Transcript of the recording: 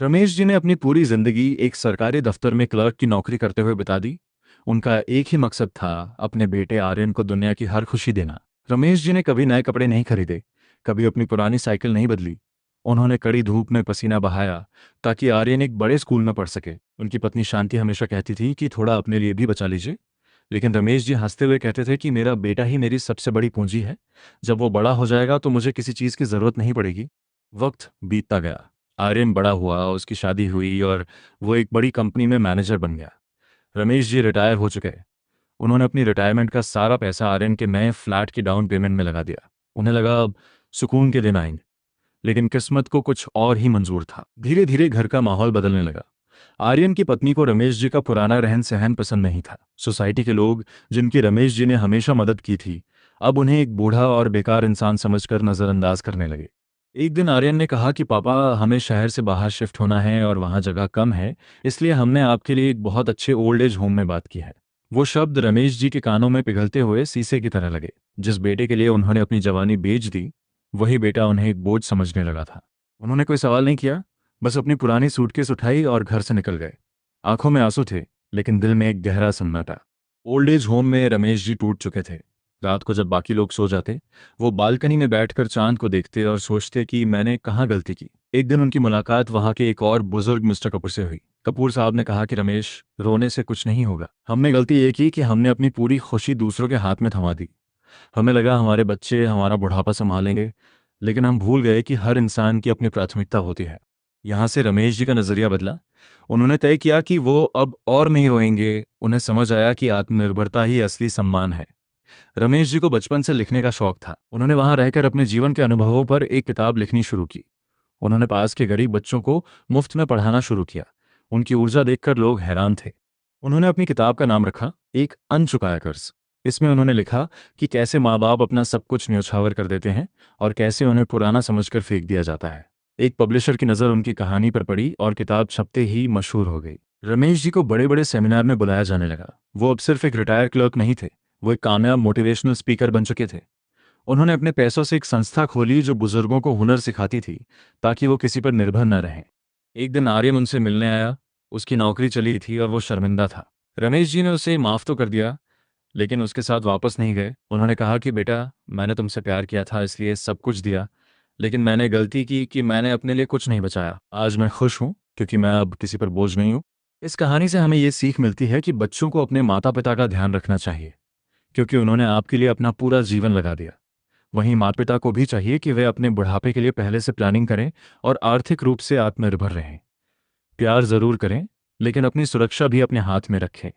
रमेश जी ने अपनी पूरी जिंदगी एक सरकारी दफ्तर में क्लर्क की नौकरी करते हुए बिता दी। उनका एक ही मकसद था, अपने बेटे आर्यन को दुनिया की हर खुशी देना। रमेश जी ने कभी नए कपड़े नहीं खरीदे, कभी अपनी पुरानी साइकिल नहीं बदली। उन्होंने कड़ी धूप में पसीना बहाया ताकि आर्यन एक बड़े स्कूल में पढ़ सके। उनकी पत्नी शांति हमेशा कहती थी कि थोड़ा अपने लिए भी बचा लीजिए, लेकिन रमेश जी हंसते हुए कहते थे कि मेरा बेटा ही मेरी सबसे बड़ी पूंजी है। जब वो बड़ा हो जाएगा तो मुझे किसी चीज़ की ज़रूरत नहीं पड़ेगी। वक्त बीतता गया। आर्यन बड़ा हुआ, उसकी शादी हुई और वो एक बड़ी कंपनी में मैनेजर बन गया। रमेश जी रिटायर हो चुके। उन्होंने अपनी रिटायरमेंट का सारा पैसा आर्यन के नए फ्लैट की डाउन पेमेंट में लगा दिया। उन्हें लगा अब सुकून के दिन आएंगे, लेकिन किस्मत को कुछ और ही मंजूर था। धीरे धीरे घर का माहौल बदलने लगा। आर्यन की पत्नी को रमेश जी का पुराना रहन सहन पसंद नहीं था। सोसाइटी के लोग, जिनकी रमेश जी ने हमेशा मदद की थी, अब उन्हें एक बूढ़ा और बेकार इंसान समझकर नजरअंदाज करने लगे। एक दिन आर्यन ने कहा कि पापा, हमें शहर से बाहर शिफ्ट होना है और वहाँ जगह कम है, इसलिए हमने आपके लिए एक बहुत अच्छे ओल्ड एज होम में बात की है। वो शब्द रमेश जी के कानों में पिघलते हुए शीशे की तरह लगे। जिस बेटे के लिए उन्होंने अपनी जवानी बेच दी, वही बेटा उन्हें एक बोझ समझने लगा था। उन्होंने कोई सवाल नहीं किया, बस अपनी पुरानी सूटकेस उठाई और घर से निकल गए। आंखों में आंसू थे, लेकिन दिल में एक गहरा सन्नाटा। ओल्ड एज होम में रमेश जी टूट चुके थे। रात को जब बाकी लोग सो जाते, वो बालकनी में बैठकर चांद को देखते और सोचते कि मैंने कहाँ गलती की। एक दिन उनकी मुलाकात वहाँ के एक और बुजुर्ग मिस्टर कपूर से हुई। कपूर साहब ने कहा कि रमेश, रोने से कुछ नहीं होगा। हमने गलती ये की कि हमने अपनी पूरी खुशी दूसरों के हाथ में थमा दी। हमें लगा हमारे बच्चे हमारा बुढ़ापा संभालेंगे, लेकिन हम भूल गए कि हर इंसान की अपनी प्राथमिकता होती है। यहाँ से रमेश जी का नजरिया बदला। उन्होंने तय किया कि वो अब और नहीं रोएंगे। उन्हें समझ आया कि आत्मनिर्भरता ही असली सम्मान है। रमेश जी को बचपन से लिखने का शौक था। उन्होंने वहां रहकर अपने जीवन के अनुभवों पर एक किताब लिखनी शुरू की। उन्होंने पास के गरीब बच्चों को मुफ्त में पढ़ाना शुरू किया। उनकी ऊर्जा देखकर लोग हैरान थे। उन्होंने अपनी किताब का नाम रखा, एक अनचुकाया कर्ज। इसमें उन्होंने लिखा कि कैसे माँ बाप अपना सब कुछ न्यौछावर कर देते हैं और कैसे उन्हें पुराना समझकर फेंक दिया जाता है। एक पब्लिशर की नज़र उनकी कहानी पर पड़ी और किताब छपते ही मशहूर हो गई। रमेश जी को बड़े बड़े सेमिनार में बुलाया जाने लगा। वो अब सिर्फ एक रिटायर्ड क्लर्क नहीं थे, वो एक कामयाब मोटिवेशनल स्पीकर बन चुके थे। उन्होंने अपने पैसों से एक संस्था खोली जो बुजुर्गों को हुनर सिखाती थी, ताकि वो किसी पर निर्भर न रहें। एक दिन आर्यन उनसे मिलने आया। उसकी नौकरी चली थी और वो शर्मिंदा था। रमेश जी ने उसे माफ़ तो कर दिया, लेकिन उसके साथ वापस नहीं गए। उन्होंने कहा कि बेटा, मैंने तुमसे प्यार किया था इसलिए सब कुछ दिया, लेकिन मैंने गलती की कि मैंने अपने लिए कुछ नहीं बचाया। आज मैं खुश हूँ क्योंकि मैं अब किसी पर बोझ नहीं हूँ। इस कहानी से हमें ये सीख मिलती है कि बच्चों को अपने माता पिता का ध्यान रखना चाहिए, क्योंकि उन्होंने आपके लिए अपना पूरा जीवन लगा दिया। वहीं माता पिता को भी चाहिए कि वे अपने बुढ़ापे के लिए पहले से प्लानिंग करें और आर्थिक रूप से आत्मनिर्भर रहें। प्यार जरूर करें, लेकिन अपनी सुरक्षा भी अपने हाथ में रखें।